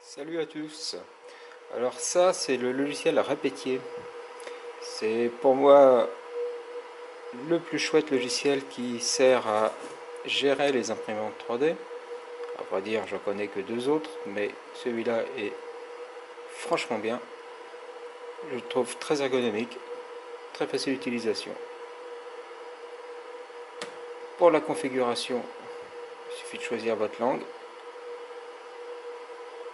Salut à tous. Alors ça, c'est le logiciel Repetier. C'est pour moi le plus chouette logiciel qui sert à gérer les imprimantes 3D. À vrai dire, j'en connais que deux autres, mais celui-là est franchement bien. Je le trouve très ergonomique, très facile d'utilisation. Pour la configuration, il suffit de choisir votre langue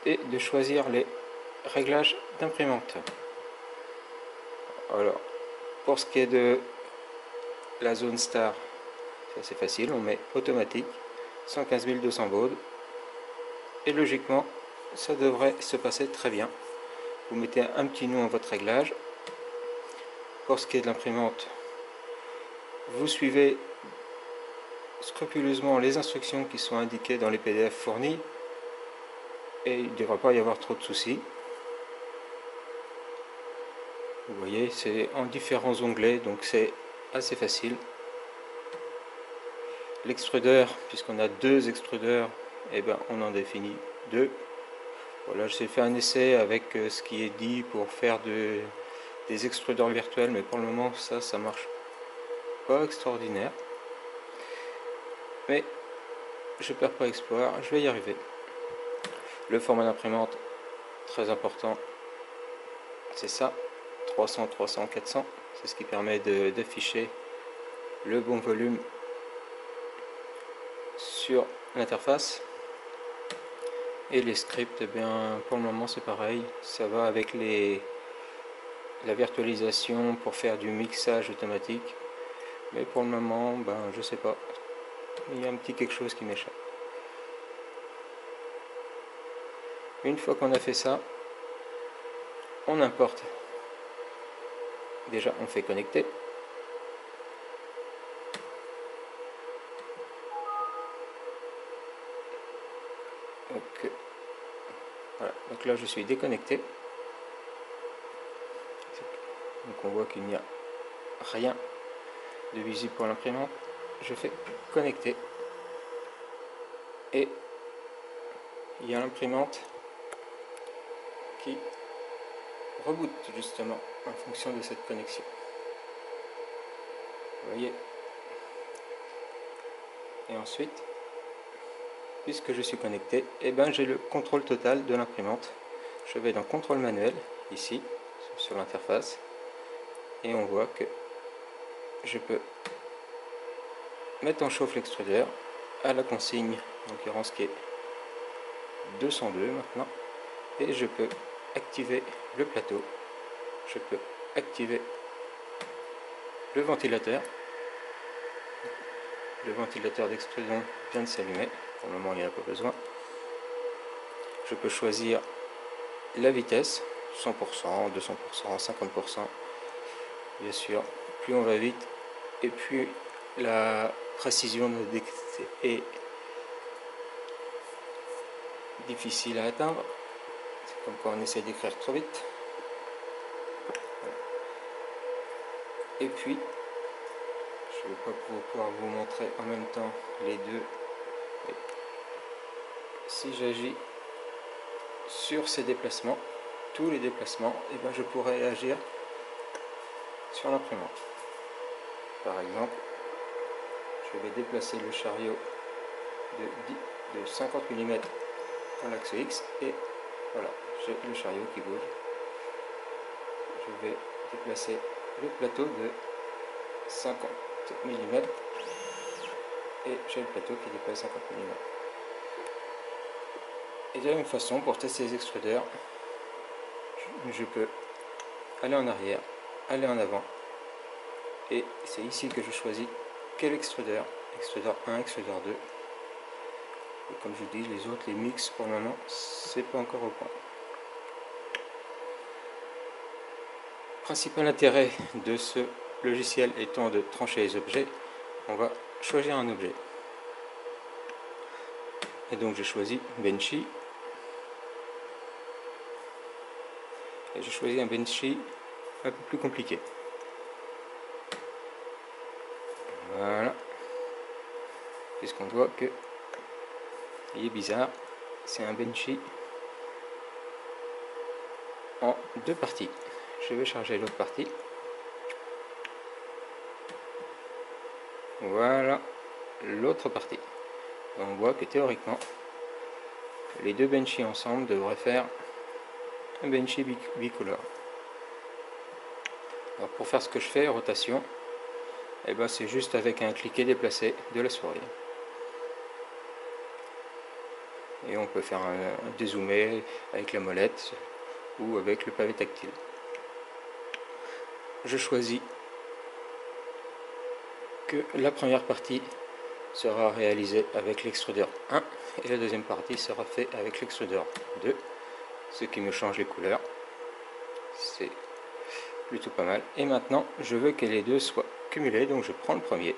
et de choisir les réglages d'imprimante. Alors, pour ce qui est de la zone star, c'est assez facile, on met automatique, 115 200 baudes, et logiquement, ça devrait se passer très bien. Vous mettez un petit nom à votre réglage. Pour ce qui est de l'imprimante, vous suivez scrupuleusement les instructions qui sont indiquées dans les PDF fournis, et il ne devrait pas y avoir trop de soucis. Vous voyez, c'est en différents onglets, donc c'est assez facile. L'extrudeur, puisqu'on a deux extrudeurs, et ben on en définit deux. Voilà, j'ai fait un essai avec ce qui est dit pour faire des extrudeurs virtuels, mais pour le moment ça marche pas extraordinaire. Mais je perds pas espoir, je vais y arriver. Le format d'imprimante, très important, c'est ça, 300, 300, 400. C'est ce qui permet d'afficher le bon volume sur l'interface. Et les scripts, eh bien, pour le moment c'est pareil, ça va avec la virtualisation pour faire du mixage automatique. Mais pour le moment, ben, je sais pas, il y a un petit quelque chose qui m'échappe. Une fois qu'on a fait ça, on importe. Déjà, on fait connecter. Donc, voilà. Donc là, je suis déconnecté. Donc on voit qu'il n'y a rien de visible pour l'imprimante. Je fais connecter. Et il y a l'imprimante qui reboot justement en fonction de cette connexion. Vous voyez. Et ensuite, puisque je suis connecté, et ben j'ai le contrôle total de l'imprimante. Je vais dans contrôle manuel, ici, sur l'interface, et on voit que je peux mettre en chauffe l'extrudeur à la consigne, en l'occurrence qui est 202 maintenant, et je peux activer le plateau, je peux activer le ventilateur d'extrusion vient de s'allumer, pour le moment il n'y en a pas besoin. Je peux choisir la vitesse, 100%, 200%, 50%, bien sûr, plus on va vite, et plus la précision est difficile à atteindre. C'est comme quand on essaie d'écrire trop vite. Et puis, je ne vais pas pouvoir vous montrer en même temps les deux. Mais si j'agis sur ces déplacements, tous les déplacements, et ben je pourrais agir sur l'imprimante. Par exemple, je vais déplacer le chariot de 50 mm dans l'axe X et voilà, j'ai le chariot qui bouge. Je vais déplacer le plateau de 50 mm et j'ai le plateau qui dépasse 50 mm. Et de la même façon, pour tester les extrudeurs, je peux aller en arrière, aller en avant, et c'est ici que je choisis quel extrudeur, extrudeur 1, extrudeur 2. Et comme je vous dis, les autres, les mix pour le moment, c'est pas encore au point. Principal intérêt de ce logiciel étant de trancher les objets, on va choisir un objet. Et donc j'ai choisi Benchy. Et j'ai choisi un Benchy un peu plus compliqué. Voilà. Puisqu'on voit que il est bizarre. C'est un Benchy en deux parties. Je vais charger l'autre partie. Voilà l'autre partie. On voit que théoriquement, les deux benchy ensemble devraient faire un benchy bicolore. Alors pour faire ce que je fais, rotation, et ben c'est juste avec un cliquet déplacé de la souris. Et on peut faire un dézoomé avec la molette ou avec le pavé tactile. Je choisis que la première partie sera réalisée avec l'extrudeur 1 et la deuxième partie sera faite avec l'extrudeur 2, ce qui me change les couleurs. C'est plutôt pas mal. Et maintenant, je veux que les deux soient cumulés, donc je prends le premier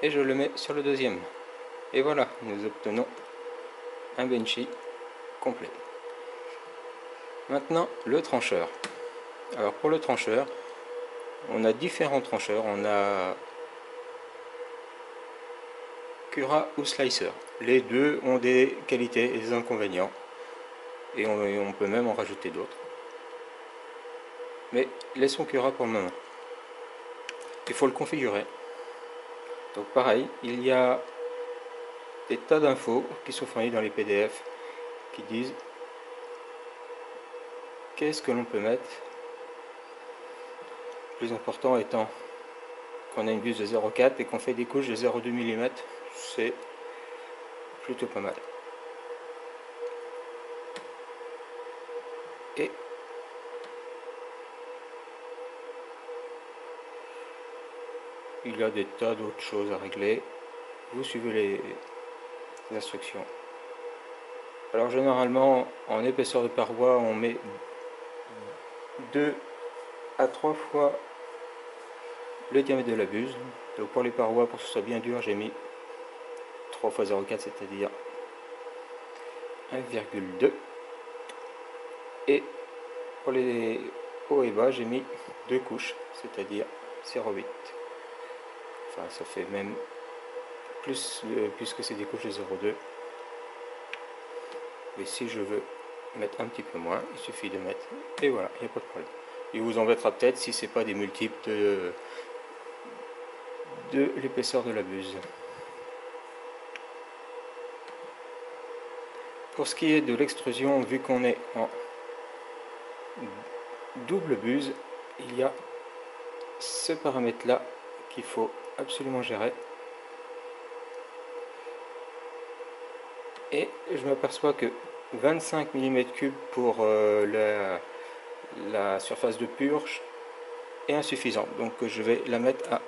et je le mets sur le deuxième. Et voilà, nous obtenons un benchy complet. Maintenant, le trancheur. Alors pour le trancheur, on a différents trancheurs. On a Cura ou Slicer. Les deux ont des qualités et des inconvénients. Et on peut même en rajouter d'autres. Mais laissons Cura pour le moment. Il faut le configurer. Donc pareil, il y a des tas d'infos qui sont fournies dans les PDF qui disent qu'est-ce que l'on peut mettre. Le plus important étant qu'on a une buse de 0,4 et qu'on fait des couches de 0,2 mm, c'est plutôt pas mal. Et il y a des tas d'autres choses à régler. Vous suivez les instructions. Alors généralement, en épaisseur de paroi, on met 2 à 3 fois le diamètre de la buse. Donc pour les parois, pour que ce soit bien dur, j'ai mis 3 fois 0,4, c'est-à-dire 1,2. Et pour les hauts et bas, j'ai mis 2 couches, c'est-à-dire 0,8. Enfin, ça fait même plus, puisque c'est des couches de 0,2. Mais si je veux mettre un petit peu moins, il suffit de mettre, et voilà, il n'y a pas de problème. Il vous embêtera peut-être si c'est pas des multiples de l'épaisseur de la buse. Pour ce qui est de l'extrusion, vu qu'on est en double buse, il y a ce paramètre là qu'il faut absolument gérer. Et je m'aperçois que 25 mm3 pour la surface de purge est insuffisante. Donc je vais la mettre à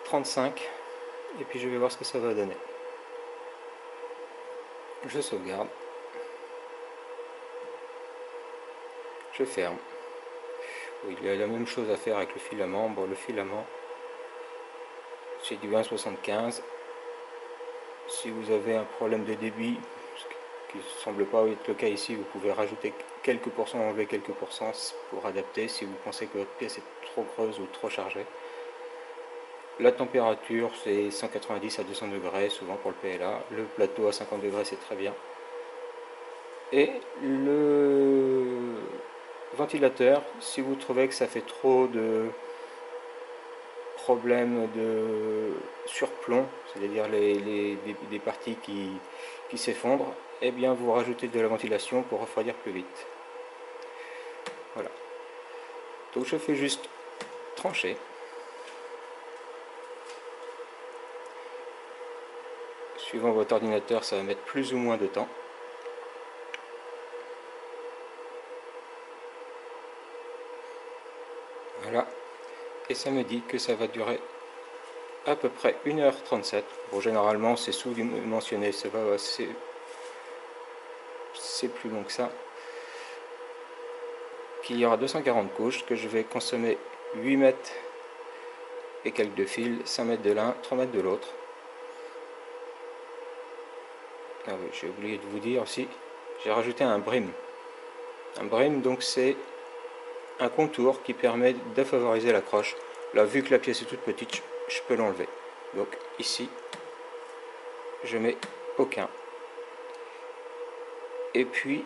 35 et puis je vais voir ce que ça va donner. Je sauvegarde. Je ferme. Il y a la même chose à faire avec le filament. Bon, le filament, c'est du 1,75. Si vous avez un problème de débit, ce qui ne semble pas être le cas ici, vous pouvez rajouter quelques pourcents, enlever quelques pourcents pour adapter si vous pensez que votre pièce est trop creuse ou trop chargée. La température, c'est 190 à 200 degrés, souvent pour le PLA. Le plateau à 50 degrés, c'est très bien. Et le ventilateur, si vous trouvez que ça fait trop de problèmes de surplomb, c'est-à-dire des parties qui s'effondrent, eh bien vous rajoutez de la ventilation pour refroidir plus vite. Voilà. Donc je fais juste trancher. Suivant votre ordinateur, ça va mettre plus ou moins de temps. Voilà. Et ça me dit que ça va durer à peu près 1h37. Bon, généralement, c'est sous-mentionné, c'est plus long que ça. Qu'il y aura 240 couches, que je vais consommer 8 mètres et quelques de fil, 5 mètres de l'un, 3 mètres de l'autre. Ah oui, j'ai oublié de vous dire aussi, j'ai rajouté un brim. Un brim, donc c'est un contour qui permet de favoriser l'accroche. Là, vu que la pièce est toute petite, je peux l'enlever. Donc ici, je mets aucun. Et puis,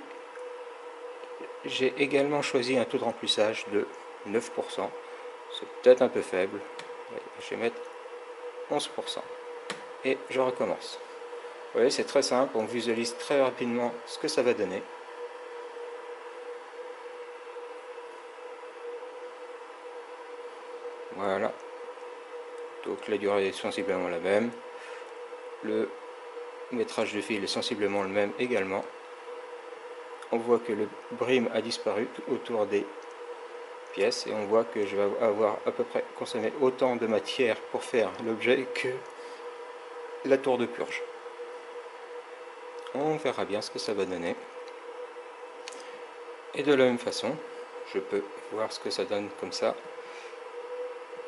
j'ai également choisi un taux de remplissage de 9%. C'est peut-être un peu faible. Je vais mettre 11%. Et je recommence. Vous voyez, c'est très simple, on visualise très rapidement ce que ça va donner. Voilà. Donc la durée est sensiblement la même. Le métrage de fil est sensiblement le même également. On voit que le brim a disparu autour des pièces et on voit que je vais avoir à peu près consommé autant de matière pour faire l'objet que la tour de purge. On verra bien ce que ça va donner. Et de la même façon, je peux voir ce que ça donne comme ça.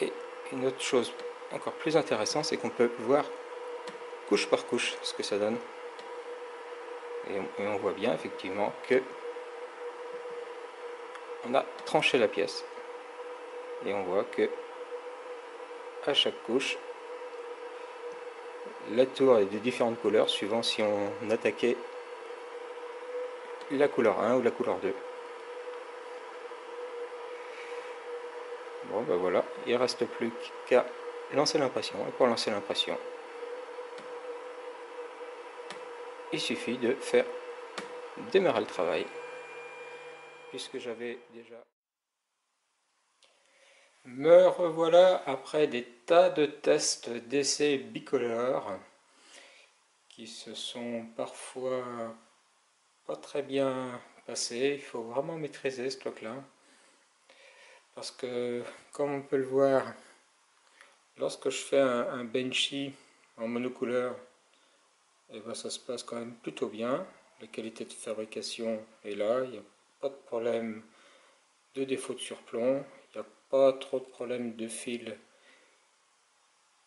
Et une autre chose encore plus intéressante, c'est qu'on peut voir couche par couche ce que ça donne. Et on voit bien effectivement que on a tranché la pièce. Et on voit que à chaque couche, la tour est de différentes couleurs suivant si on attaquait la couleur 1 ou la couleur 2. Bon ben voilà, il ne reste plus qu'à lancer l'impression. Et pour lancer l'impression, il suffit de faire démarrer le travail, puisque j'avais déjà... Me revoilà après des tas de tests d'essais bicolores qui se sont parfois pas très bien passés. Il faut vraiment maîtriser ce truc-là. Parce que, comme on peut le voir, lorsque je fais un benchy en monocouleur, et ben ça se passe quand même plutôt bien. La qualité de fabrication est là, il n'y a pas de problème de défaut de surplomb, il n'y a pas trop de problème de fil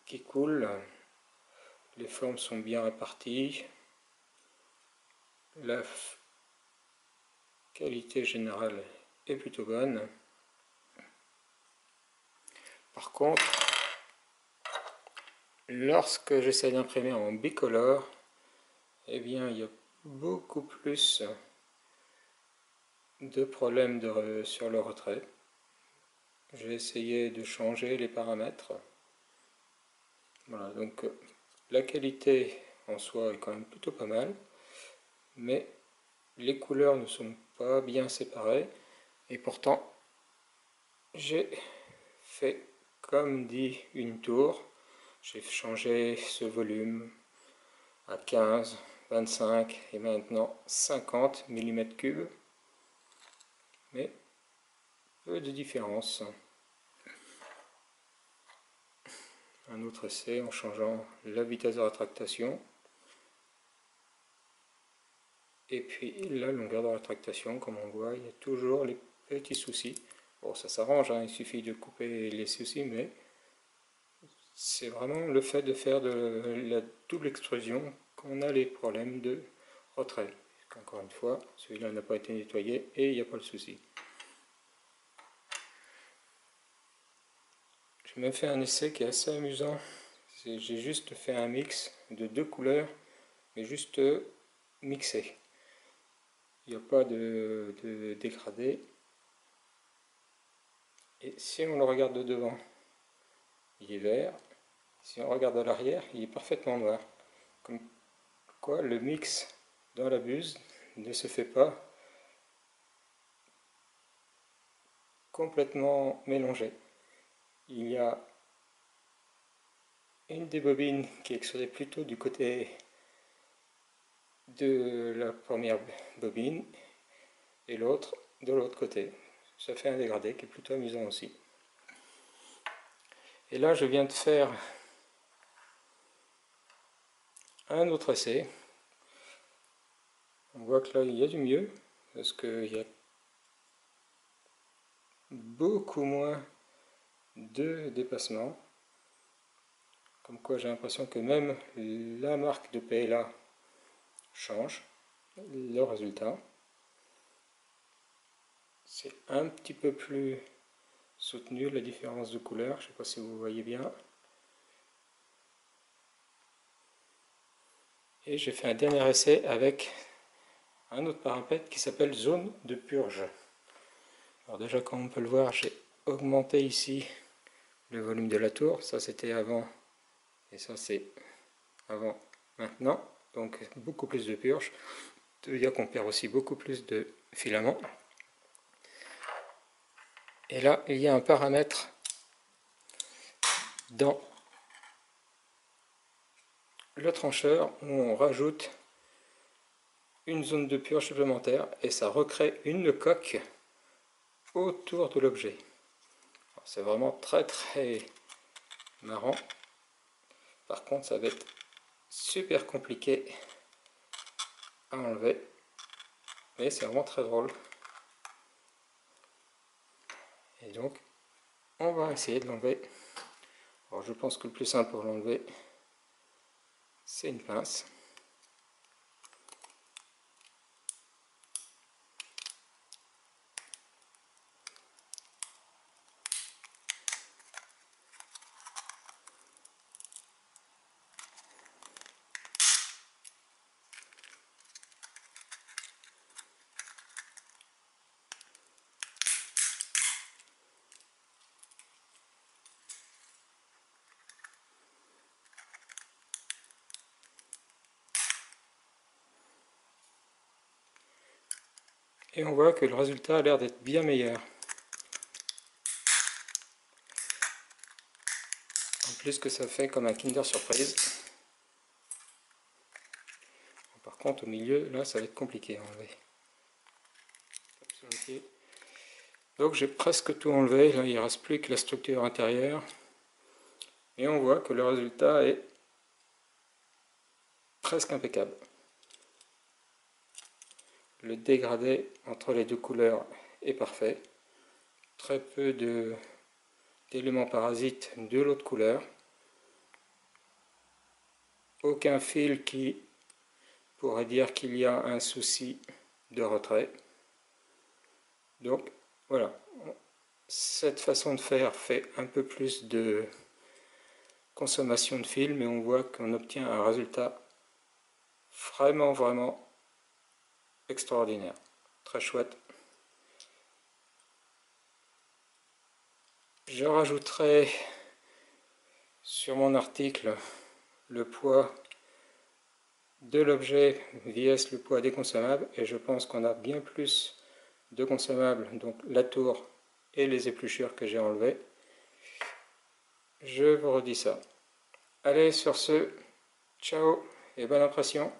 qui coule, les formes sont bien réparties, la qualité générale est plutôt bonne. Par contre, lorsque j'essaie d'imprimer en bicolore, eh bien il y a beaucoup plus de problèmes sur le retrait. J'ai essayé de changer les paramètres. Voilà, donc la qualité en soi est quand même plutôt pas mal, mais les couleurs ne sont pas bien séparées, et pourtant j'ai fait comme dit une tour. J'ai changé ce volume à 15, 25 et maintenant 50 mm3, mais peu de différence. Un autre essai en changeant la vitesse de rétractation et puis la longueur de rétractation. Comme on voit, il y a toujours les petits soucis. Bon, ça s'arrange, hein, il suffit de couper les soucis, mais c'est vraiment le fait de faire de la double extrusion qu'on a les problèmes de retrait. Encore une fois, celui-là n'a pas été nettoyé et il n'y a pas le souci. J'ai même fait un essai qui est assez amusant. J'ai juste fait un mix de deux couleurs, mais juste mixé. Il n'y a pas de dégradé. Et si on le regarde de devant, il est vert. Si on regarde à l'arrière, il est parfaitement noir. Comme quoi le mix dans la buse ne se fait pas complètement mélangé. Il y a une des bobines qui est extruée plutôt du côté de la première bobine et l'autre de l'autre côté. Ça fait un dégradé qui est plutôt amusant aussi. Et là je viens de faire un autre essai. On voit que là il y a du mieux parce qu'il y a beaucoup moins de dépassement. Comme quoi j'ai l'impression que même la marque de PLA change le résultat. C'est un petit peu plus soutenu la différence de couleur, je ne sais pas si vous voyez bien. Et j'ai fait un dernier essai avec un autre paramètre qui s'appelle zone de purge. Alors déjà, comme on peut le voir, j'ai augmenté ici le volume de la tour. Ça c'était avant et ça c'est avant maintenant. Donc beaucoup plus de purge. Ça veut dire qu'on perd aussi beaucoup plus de filaments. Et là, il y a un paramètre dans le trancheur où on rajoute une zone de purge supplémentaire et ça recrée une coque autour de l'objet. C'est vraiment très marrant. Par contre, ça va être super compliqué à enlever, mais c'est vraiment très drôle. Et donc, on va essayer de l'enlever. Alors, je pense que le plus simple pour l'enlever, c'est une pince. Et on voit que le résultat a l'air d'être bien meilleur. En plus que ça fait comme un Kinder Surprise. Par contre, au milieu, là, ça va être compliqué à enlever. Donc j'ai presque tout enlevé. Là, il ne reste plus que la structure intérieure. Et on voit que le résultat est presque impeccable. Le dégradé entre les deux couleurs est parfait. Très peu d'éléments parasites de l'autre couleur. Aucun fil qui pourrait dire qu'il y a un souci de retrait. Donc voilà, cette façon de faire fait un peu plus de consommation de fil, mais on voit qu'on obtient un résultat vraiment extraordinaire. Très chouette. Je rajouterai sur mon article le poids de l'objet vs le poids des consommables, et je pense qu'on a bien plus de consommables, donc la tour et les épluchures que j'ai enlevées. Je vous redis ça. Allez, sur ce, ciao et bonne impression.